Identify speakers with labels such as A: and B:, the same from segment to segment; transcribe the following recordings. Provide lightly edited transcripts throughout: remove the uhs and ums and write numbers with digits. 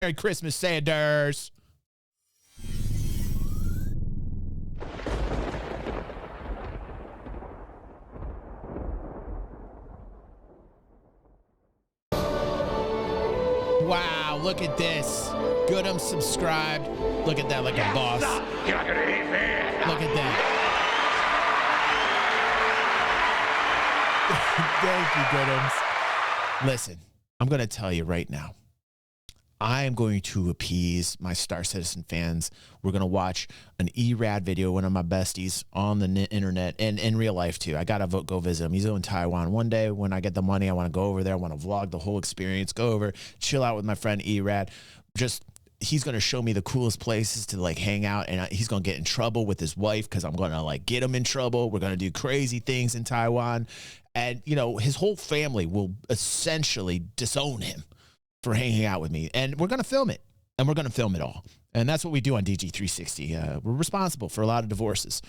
A: Merry Christmas, Sanders. Wow, look at this. Goodham subscribed. Look at that like a boss. You're not gonna eat me. Look at that. Thank you, Goodhams. Listen, I'm going to tell you right now. I am going to appease my Star Citizen fans. We're going to watch an ERAD video, one of my besties on the internet and in real life too. I got to go visit him. He's in Taiwan. One day when I get the money, I want to go over there. I want to vlog the whole experience, go over, chill out with my friend ERAD. He's going to show me the coolest places to like hang out, and he's going to get in trouble with his wife because I'm going to like get him in trouble. We're going to do crazy things in Taiwan. And, you know, his whole family will essentially disown him for hanging out with me. And we're going to film it. And we're going to film it all. And that's what we do on DG360. We're responsible for a lot of divorces.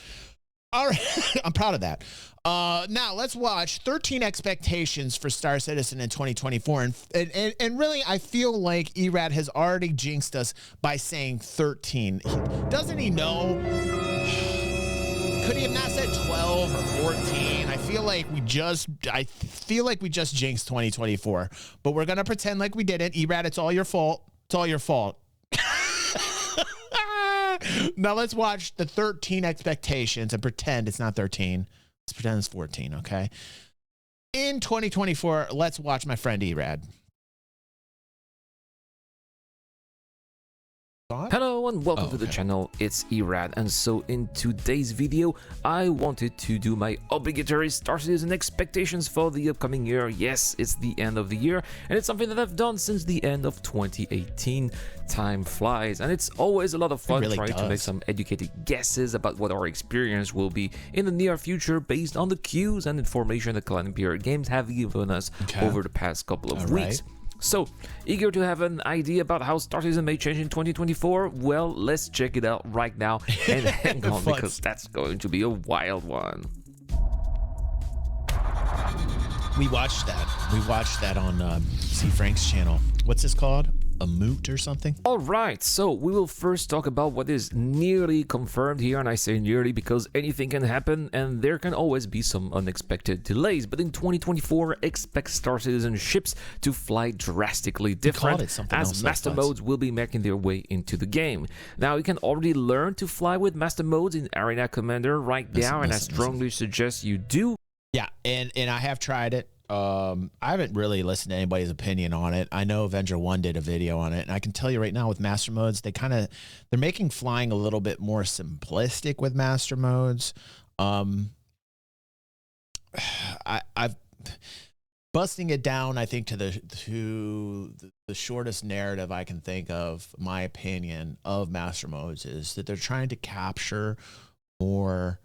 A: All right. I'm proud of that. Now, let's watch 13 expectations for Star Citizen in 2024. And really, I feel like ERAD has already jinxed us by saying 13. Doesn't he know? Could he have not said 12 or 14? I feel like we just jinxed 2024. But we're gonna pretend like we didn't. ERAD, it's all your fault. It's all your fault. Now let's watch the 13 expectations and pretend it's not 13. Let's pretend it's 14, okay? In 2024, let's watch my friend ERAD.
B: Hello and welcome to the channel. It's ERAD, and so in today's video I wanted to do my obligatory Star Citizen expectations for the upcoming year. Yes, it's the end of the year, and it's something that I've done since the end of 2018. Time flies, and it's always a lot of fun trying to make some educated guesses about what our experience will be in the near future based on the cues and information that Colonial Period Games have given us over the past couple of weeks. So, eager to have an idea about how Star Citizen may change in 2024? Well, let's check it out right now and hang on because that's going to be a wild one.
A: We watched that. We watched that on C. Frank's channel. What's this called? A moot or something?
B: Alright, so we will first talk about what is nearly confirmed here, and I say nearly because anything can happen and there can always be some unexpected delays. But in 2024, expect Star Citizen ships to fly drastically different as master modes will be making their way into the game. Now, you can already learn to fly with master modes in Arena Commander right now, and I strongly suggest you do.
A: Yeah, and I have tried it. I haven't really listened to anybody's opinion on it. I know Avenger 1 did a video on it, and I can tell you right now with master modes, they're making flying a little bit more simplistic with master modes. I've busting it down, I think, to the shortest narrative I can think of, my opinion of master modes is that they're trying to capture more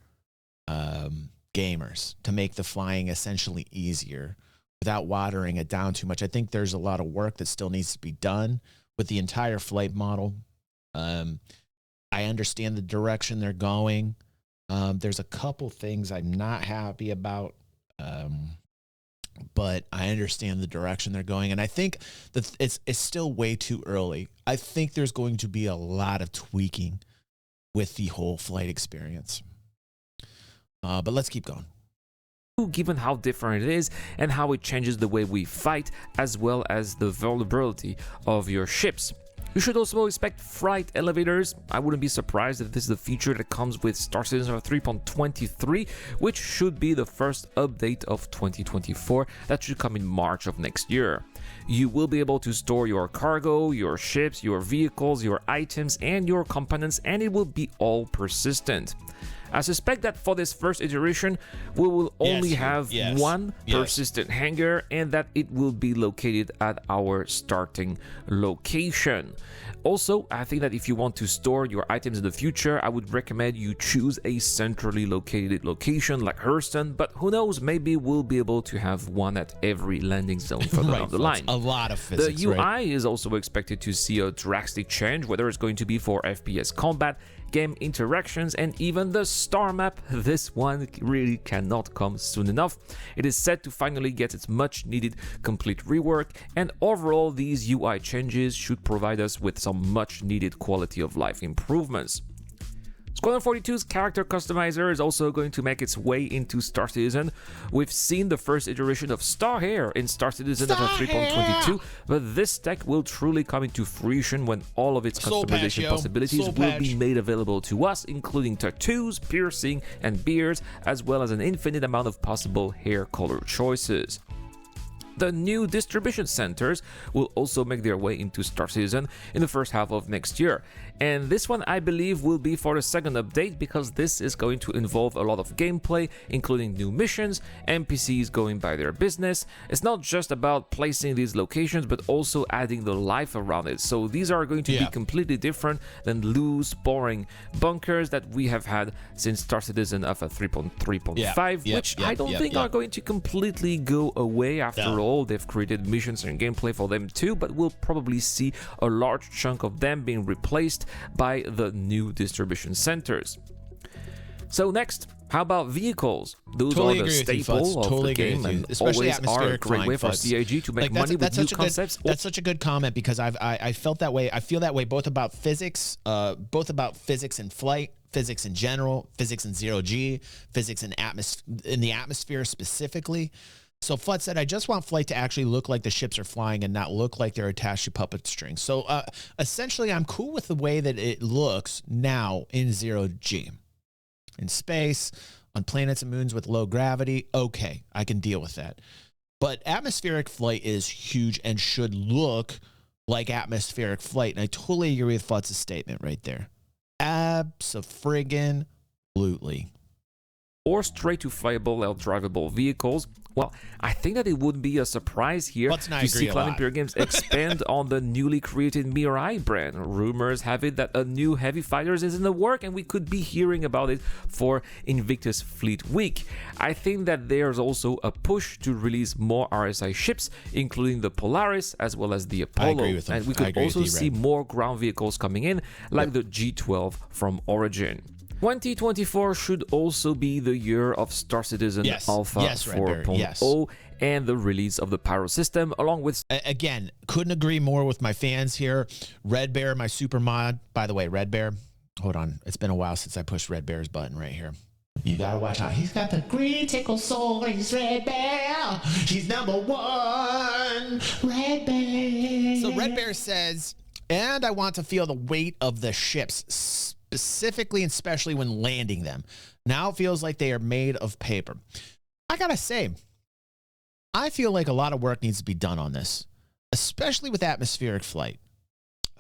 A: gamers to make the flying essentially easier without watering it down too much. I think there's a lot of work that still needs to be done with the entire flight model. I understand the direction they're going. There's a couple things I'm not happy about, but I understand the direction they're going, and I think that it's still way too early. I think there's going to be a lot of tweaking with the whole flight experience. But let's keep going.
B: Given how different it is and how it changes the way we fight, as well as the vulnerability of your ships. You should also expect freight elevators. I wouldn't be surprised if this is a feature that comes with Star Citizen 3.23, which should be the first update of 2024. That should come in March of next year. You will be able to store your cargo, your ships, your vehicles, your items, and your components, and it will be all persistent. I suspect that for this first iteration, we will only have one persistent hangar, and that it will be located at our starting location. Also, I think that if you want to store your items in the future, I would recommend you choose a centrally located location like Hurston, but who knows, maybe we'll be able to have one at every landing zone further down the line.
A: A lot of physics,
B: The UI is also expected to see a drastic change, whether it's going to be for FPS combat, game interactions, and even the star map. This one really cannot come soon enough. It is set to finally get its much needed complete rework, and overall these UI changes should provide us with some much needed quality of life improvements. Squadron 42's character customizer is also going to make its way into Star Citizen. We've seen the first iteration of Star Hair in Star Citizen at 3.22, but this tech will truly come into fruition when all of its customization possibilities will be made available to us, including tattoos, piercing, and beards, as well as an infinite amount of possible hair color choices. The new distribution centers will also make their way into Star Citizen in the first half of next year. And this one I believe will be for the second update, because this is going to involve a lot of gameplay, including new missions, NPCs going by their business. It's not just about placing these locations, but also adding the life around it. So these are going to be completely different than loose, boring bunkers that we have had since Star Citizen of a 3.3.5, which I don't think are going to completely go away after all. They've created missions and gameplay for them too, but we'll probably see a large chunk of them being replaced by the new distribution centers. So next, how about vehicles? Those are the staple of the game, and always are a great way for CIG to make money with new concepts.
A: That's such a good comment, because I felt that way. I feel that way both about physics, in flight, physics in general, physics in zero-G, physics in the atmosphere specifically. So Flood said, I just want flight to actually look like the ships are flying and not look like they're attached to puppet strings. So essentially, I'm cool with the way that it looks now in zero-G. In space, on planets and moons with low gravity, okay, I can deal with that. But atmospheric flight is huge and should look like atmospheric flight. And I totally agree with Futz's statement right there. Abso-friggin-lutely.
B: Or straight to flyable or drivable vehicles. Well, I think that it would be a surprise here to see Clan Imperial Games expand on the newly created MKII brand. Rumors have it that a new Heavy Fighters is in the work, and we could be hearing about it for Invictus Fleet Week. I think that there's also a push to release more RSI ships, including the Polaris as well as the Apollo.
A: I agree with them.
B: And we could also see more ground vehicles coming in, like the G12 from Origin. 2024 should also be the year of Star Citizen Alpha 4.0 and the release of the Pyro system, along with...
A: Again, couldn't agree more with my fans here. Red Bear, my super mod. By the way, Red Bear, hold on. It's been a while since I pushed Red Bear's button right here. You gotta watch out. He's got the green tickle soul. He's Red Bear. He's #1. Red Bear. So Red Bear says, and I want to feel the weight of the ships, specifically and especially when landing them. Now it feels like they are made of paper. I gotta say, I feel like a lot of work needs to be done on this, especially with atmospheric flight.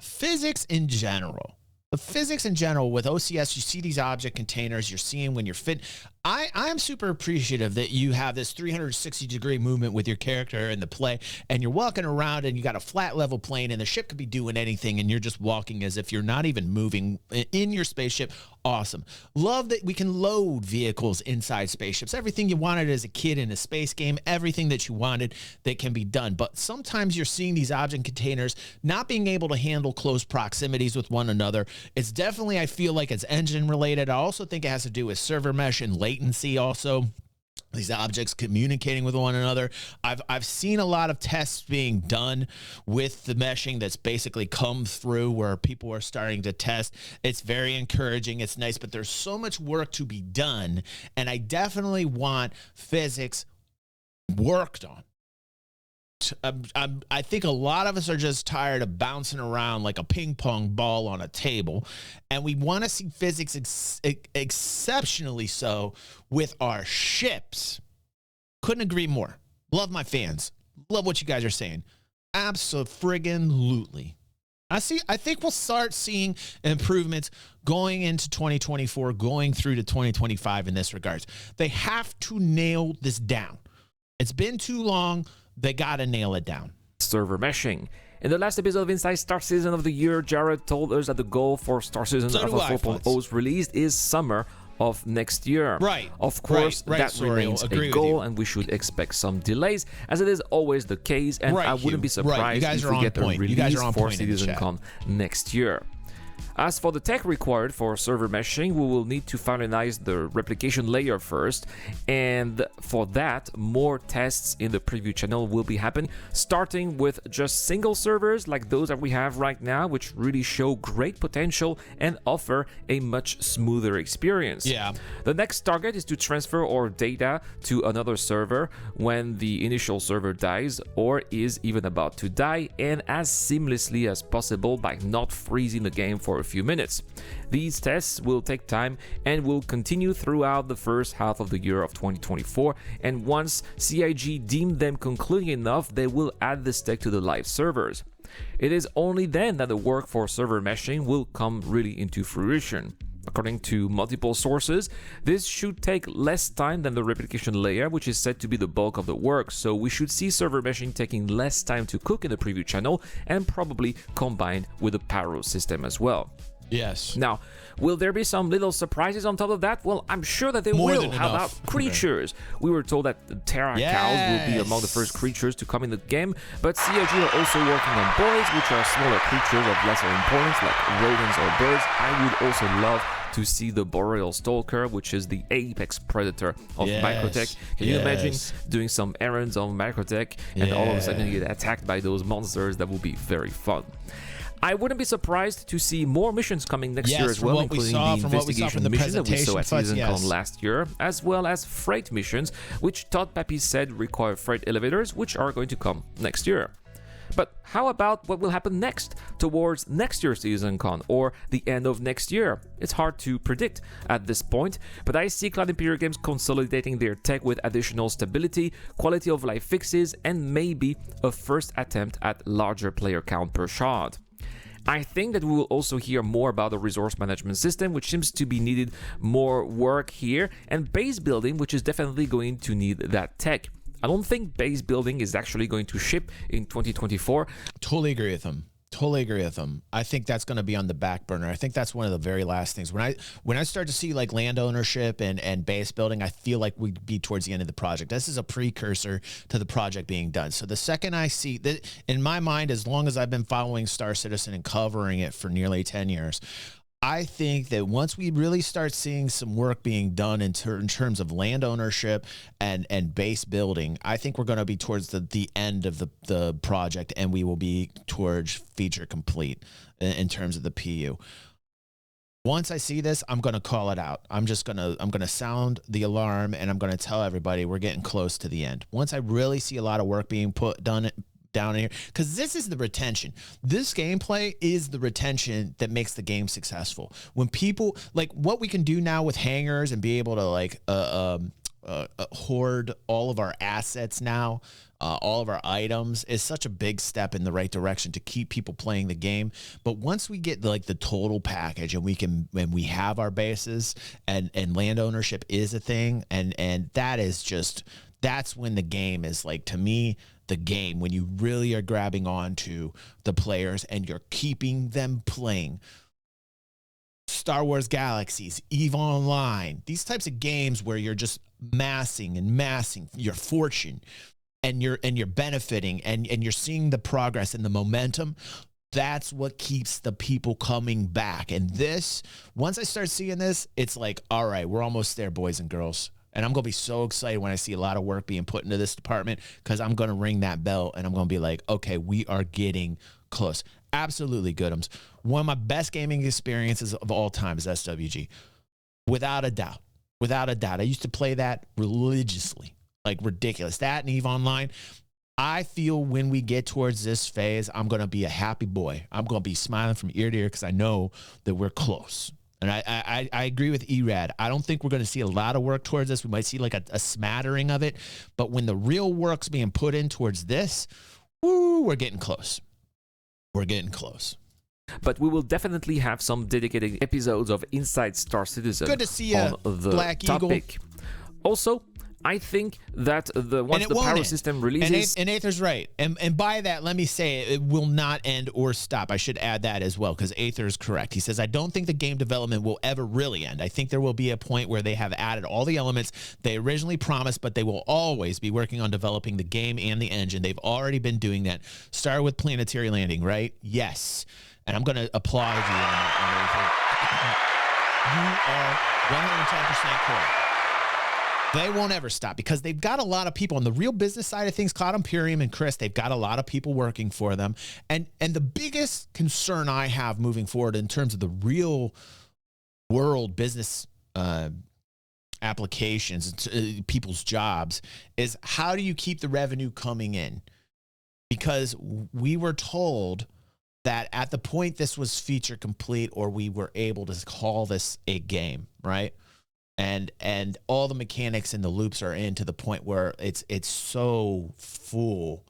A: Physics in general. The physics in general with OCS, you see these object containers you're seeing when you're fit. I'm super appreciative that you have this 360-degree movement with your character in the play, and you're walking around and you got a flat level plane, and the ship could be doing anything, and you're just walking as if you're not even moving in your spaceship. Awesome. Love that we can load vehicles inside spaceships. Everything you wanted as a kid in a space game, everything that you wanted that can be done. But sometimes you're seeing these object containers not being able to handle close proximities with one another. It's definitely, I feel like it's engine related. I also think it has to do with server mesh and latency also. These objects communicating with one another. I've seen a lot of tests being done with the meshing that's basically come through where people are starting to test. It's very encouraging. It's nice, but there's so much work to be done. And I definitely want physics worked on. I think a lot of us are just tired of bouncing around like a ping pong ball on a table, and we want to see physics exceptionally so with our ships. Couldn't agree more. Love my fans. Love what you guys are saying. Abso-friggin-lutely. I think we'll start seeing improvements going into 2024, going through to 2025 in this regards. They have to nail this down. It's been too long. They gotta nail it down.
B: Server meshing. In the last episode of Inside Star Citizen of the Year, Jared told us that the goal for Star Citizen Alpha 4.0's release is summer of next year.
A: Right.
B: Of course, that remains a goal, and we should expect some delays, as it is always the case, and I wouldn't be surprised if we get a release for CitizenCon next year. As for the tech required for server meshing, we will need to finalize the replication layer first, and for that, more tests in the preview channel will be happening, starting with just single servers like those that we have right now, which really show great potential and offer a much smoother experience.
A: Yeah.
B: The next target is to transfer our data to another server when the initial server dies or is even about to die, and as seamlessly as possible by not freezing the game for a few minutes. These tests will take time and will continue throughout the first half of the year of 2024, and once CIG deem them concluding enough, they will add this tech to the live servers. It is only then that the work for server meshing will come really into fruition. According to multiple sources, this should take less time than the replication layer, which is said to be the bulk of the work, so we should see server meshing taking less time to cook in the preview channel and probably combined with the Patron system as well.
A: Yes.
B: Now, will there be some little surprises on top of that? Well, I'm sure that there
A: More
B: will.
A: than
B: How
A: enough.
B: about creatures? We were told that the Terra cows will be among the first creatures to come in the game, but CIG are also working on boys, which are smaller creatures of lesser importance, like rodents or birds. I would also love to see the Boreal Stalker, which is the apex predator of Microtech. Can you imagine doing some errands on Microtech and all of a sudden you get attacked by those monsters? That would be very fun. I wouldn't be surprised to see more missions coming next year as well, including the investigation mission that we saw at SeasonCon last year, as well as freight missions, which Todd Pappy said require freight elevators, which are going to come next year. But how about what will happen next, towards next year's SeasonCon or the end of next year? It's hard to predict at this point, but I see Cloud Imperial Games consolidating their tech with additional stability, quality of life fixes, and maybe a first attempt at larger player count per shard. I think that we will also hear more about the resource management system, which seems to be needed more work here, and base building, which is definitely going to need that tech. I don't think base building is actually going to ship in 2024.
A: Totally agree with him. Totally agree with them. I think that's going to be on the back burner. I think that's one of the very last things. When I start to see like land ownership and base building, I feel like we'd be towards the end of the project. This is a precursor to the project being done. So the second I see that, in my mind, as long as I've been following Star Citizen and covering it for nearly 10 years, I think that once we really start seeing some work being done in terms of land ownership and base building, I think we're going to be towards the end of the project, and we will be towards feature complete in terms of the PU. Once I see this, I'm going to call it out. I'm going to sound the alarm, and I'm going to tell everybody we're getting close to the end. Once I really see a lot of work being done down here, because this is the retention. This gameplay is the retention that makes the game successful. When people like what we can do now with hangars and be able to like hoard all of our assets now, all of our items, is such a big step in the right direction to keep people playing the game. But once we get like the total package and we have our bases and land ownership is a thing, and that is just, that's when the game is like, to me, the game, when you really are grabbing on to the players and you're keeping them playing. Star Wars Galaxies, EVE Online, these types of games where you're just massing your fortune and you're benefiting and you're seeing the progress and the momentum. That's what keeps the people coming back. And this, once I start seeing this, it's like, all right, we're almost there, boys and girls. And I'm going to be so excited when I see a lot of work being put into this department, because I'm going to ring that bell and I'm going to be like, okay, we are getting close. Absolutely, Goodums. One of my best gaming experiences of all time is SWG. Without a doubt. Without a doubt. I used to play that religiously, like ridiculous. That and EVE Online. I feel when we get towards this phase, I'm going to be a happy boy. I'm going to be smiling from ear to ear because I know that we're close. And I agree with ERAD. I don't think we're going to see a lot of work towards this. We might see like a smattering of it. But when the real work's being put in towards this, woo, we're getting close. We're getting close.
B: But we will definitely have some dedicated episodes of Inside Star Citizen.
A: Good to see you,
B: on the
A: Black
B: topic.
A: Eagle.
B: Also, I think that once the power system releases...
A: And Aether's right. And by that, let me say it will not end or stop. I should add that as well, because Aether is correct. He says, I don't think the game development will ever really end. I think there will be a point where they have added all the elements they originally promised, but they will always be working on developing the game and the engine. They've already been doing that. Start with planetary landing, right? Yes. And I'm going to applaud you on that one, Ether. You are 110% correct. They won't ever stop because they've got a lot of people on the real business side of things. Cloud Imperium and Chris, they've got a lot of people working for them. And the biggest concern I have moving forward in terms of the real world business applications, people's jobs, is how do you keep the revenue coming in? Because we were told that at the point this was feature complete, or we were able to call this a game, right? And all the mechanics and the loops are in to the point where it's so full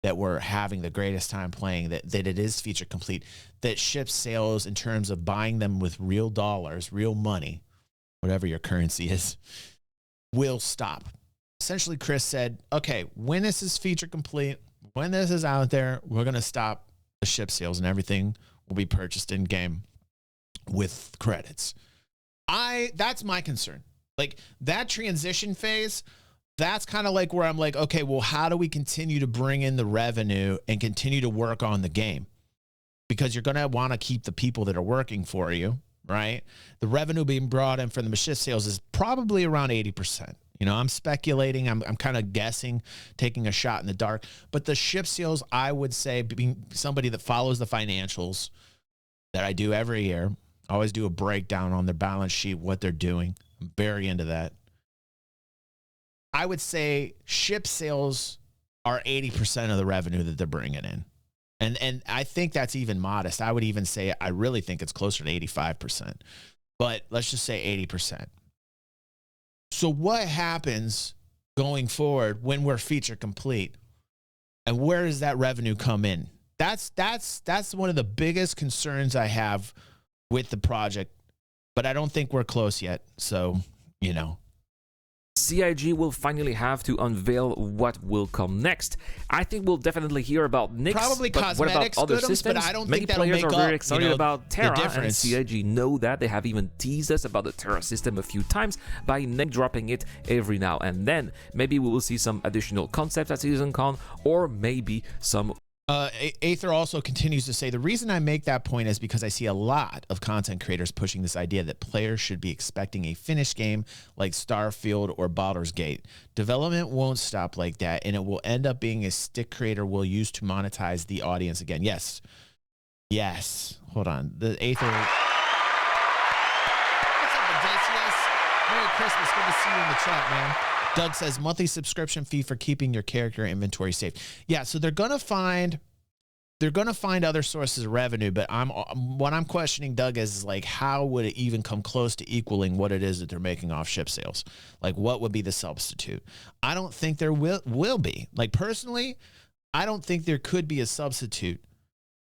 A: that we're having the greatest time playing, that it is feature complete, that ship sales in terms of buying them with real dollars, real money, whatever your currency is, will stop. Essentially, Chris said, okay, when this is feature complete, when this is out there, we're going to stop the ship sales and everything will be purchased in game with credits. That's my concern. Like that transition phase, that's kind of like where I'm like, okay, well, how do we continue to bring in the revenue and continue to work on the game? Because you're going to want to keep the people that are working for you, right? The revenue being brought in from the ship sales is probably around 80%. You know, I'm speculating, I'm kind of guessing, taking a shot in the dark. But the ship sales, I would say, being somebody that follows the financials that I do every year, I always do a breakdown on their balance sheet, what they're doing. I'm very into that. I would say ship sales are 80% of the revenue that they're bringing in. And I think that's even modest. I would even say I really think it's closer to 85%. But let's just say 80%. So what happens going forward when we're feature complete? And where does that revenue come in? That's one of the biggest concerns I have with the project, but I don't think we're close yet. So, you know.
B: CIG will finally have to unveil what will come next. I think we'll definitely hear about Nyx.
A: Probably
B: but
A: cosmetics,
B: what about other
A: Goodums,
B: systems?
A: but I don't
B: Many
A: think that'll
B: players
A: make
B: are
A: up,
B: very excited about Terra,
A: the
B: and
A: difference.
B: CIG know that. They have even teased us about the Terra system a few times by name dropping it every now and then. Maybe we will see some additional concepts at SeasonCon, or maybe some.
A: Aether also continues to say, the reason I make that point is because I see a lot of content creators pushing this idea that players should be expecting a finished game like Starfield or Baldur's Gate. Development won't stop like that, and it will end up being a stick creator will use to monetize the audience again. Yes. Yes. Hold on. The Aether. What's up, Odysseus? Merry Christmas. Good to see you in the chat, man. Doug says monthly subscription fee for keeping your character inventory safe. Yeah, so they're gonna find other sources of revenue, but what I'm questioning, Doug, is like how would it even come close to equaling what it is that they're making off ship sales? Like what would be the substitute? I don't think there will be. Like personally, I don't think there could be a substitute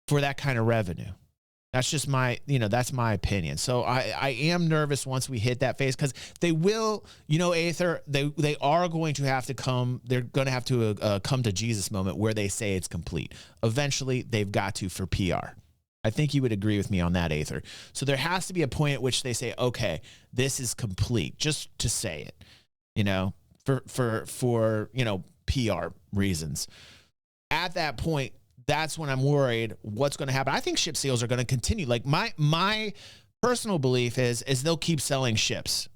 A: for that kind of revenue. That's just my, that's my opinion. So I am nervous once we hit that phase because they will, Aether, they are going to have to come, they're going to have to come to Jesus moment where they say it's complete. Eventually, they've got to for PR. I think you would agree with me on that, Aether. So there has to be a point at which they say, okay, this is complete, just to say it, for PR reasons. At that point, that's when I'm worried what's going to happen. I think ship sales are going to continue. Like my personal belief is they'll keep selling ships.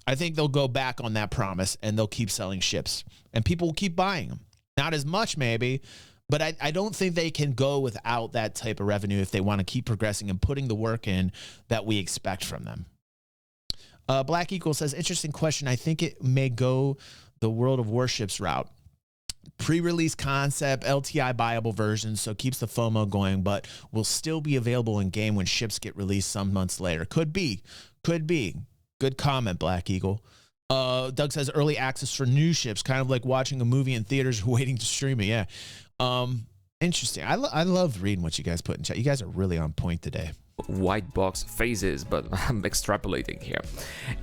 A: I think they'll go back on that promise and they'll keep selling ships and people will keep buying them. Not as much maybe, but I don't think they can go without that type of revenue if they want to keep progressing and putting the work in that we expect from them. Black Eagle says, interesting question. I think it may go the World of Warships route. Pre-release concept, LTI buyable version, so keeps the FOMO going, but will still be available in game when ships get released some months later. Could be. Good comment, Black Eagle. Doug says early access for new ships, kind of like watching a movie in theaters waiting to stream it. Yeah. Interesting. I love reading what you guys put in chat. You guys are really on point today.
B: White box phases, but I'm extrapolating here.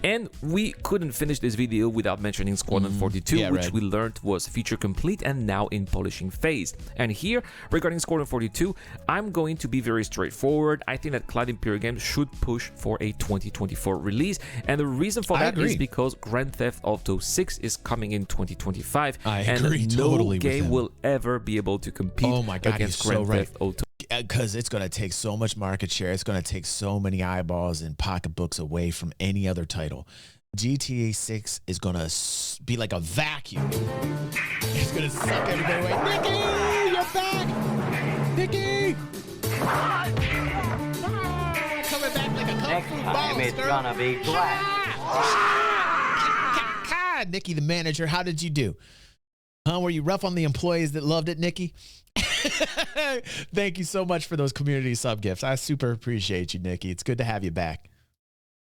B: And we couldn't finish this video without mentioning Squadron 42, which we learned was feature complete and now in polishing phase. And here, regarding Squadron 42, I'm going to be very straightforward. I think that Cloud Imperium Games should push for a 2024 release, and the reason for that is because Grand Theft Auto 6 is coming in 2025, and no game will ever be able to compete against Grand Theft Auto.
A: because it's going to take so much market share. It's going to take so many eyeballs and pocketbooks away from any other title. GTA 6 is going to be like a vacuum. It's going to suck everybody away. Nikki, you're back. Nikki. Coming back like a kung fu ball.
C: It's gonna be black.
A: Nikki, the manager, how did you do? Were you rough on the employees that loved it, Nikki? Thank you so much for those community sub gifts. I super appreciate you, Nikki. It's good to have you back.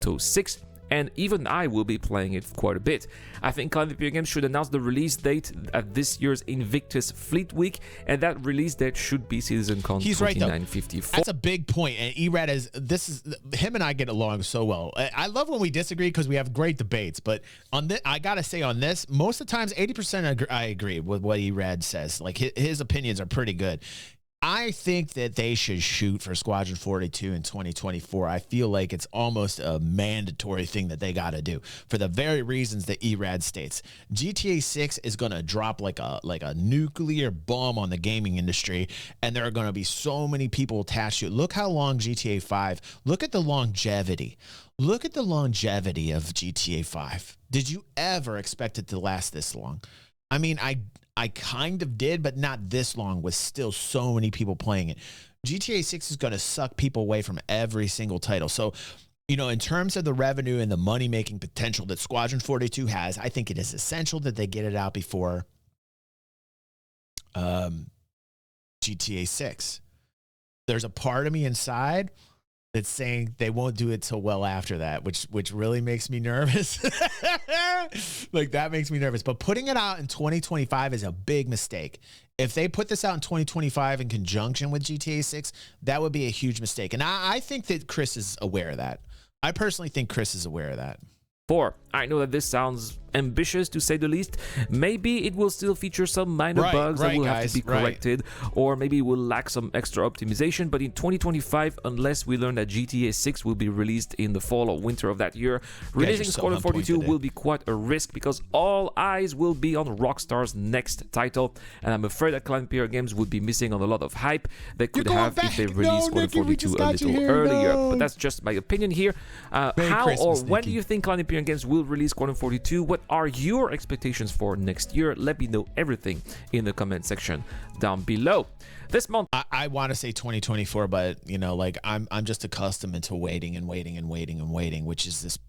B: So 6, and even I will be playing it quite a bit. I think Olympia Games should announce the release date at this year's Invictus Fleet Week, and that release date should be CitizenCon 2954.
A: That's a big point, and ERAD him and I get along so well. I love when we disagree because we have great debates, but on this, I gotta say on this, most of the times, 80% I agree with what ERAD says. Like his opinions are pretty good. I think that they should shoot for Squadron 42 in 2024. I feel like it's almost a mandatory thing that they got to do for the very reasons that ERAD states. GTA 6 is going to drop like a nuclear bomb on the gaming industry, and there are going to be so many people attached to it. Look how long GTA 5, look at the longevity. Look at the longevity of GTA 5. Did you ever expect it to last this long? I mean, I kind of did, but not this long with still so many people playing it. GTA 6 is going to suck people away from every single title. So, you know, in terms of the revenue and the money-making potential that Squadron 42 has, I think it is essential that they get it out before GTA 6. There's a part of me inside that's saying they won't do it till well after that, which really makes me nervous. Like, that makes me nervous. But putting it out in 2025 is a big mistake. If they put this out in 2025 in conjunction with GTA 6, that would be a huge mistake. And I think that Chris is aware of that. I personally think Chris is aware of that.
B: 4. I know that this sounds ambitious to say the least. Maybe it will still feature some minor bugs that will have to be corrected, or maybe it will lack some extra optimization. But in 2025, unless we learn that GTA 6 will be released in the fall or winter of that year, releasing Squadron 42 will be quite a risk because all eyes will be on Rockstar's next title, and I'm afraid that Olympia Games would be missing on a lot of hype they could have if they released Squadron 42 a little earlier. But that's just my opinion here. How or when do you think Olympia Games will release Squadron 42? What are your expectations for next year? Let me know everything in the comment section down below. This month,
A: I want to say 2024, but you know, like I'm just accustomed to waiting, which is this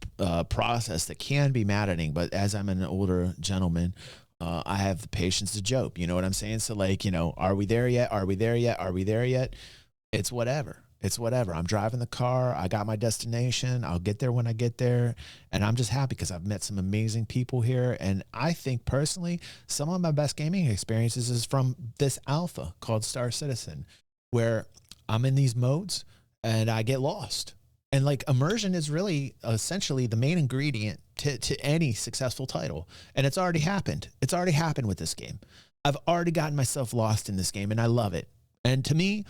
A: process that can be maddening. But as I'm an older gentleman, I have the patience to joke. You know what I'm saying? So like, you know, are we there yet? Are we there yet? Are we there yet? It's whatever. It's whatever. I'm driving the car. I got my destination. I'll get there when I get there. And I'm just happy because I've met some amazing people here. And I think personally, some of my best gaming experiences is from this alpha called Star Citizen, where I'm in these modes and I get lost. And like immersion is really essentially the main ingredient to any successful title. And it's already happened. It's already happened with this game. I've already gotten myself lost in this game and I love it. And to me,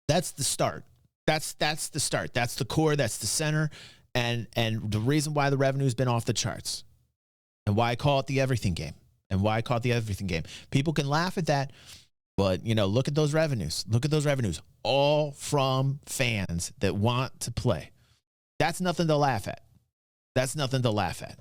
A: that's the start. That's the start. That's the core. That's the center. And the reason why the revenue has been off the charts and why I call it the everything game People can laugh at that, but you know, look at those revenues. Look at those revenues, all from fans that want to play. That's nothing to laugh at. That's nothing to laugh at.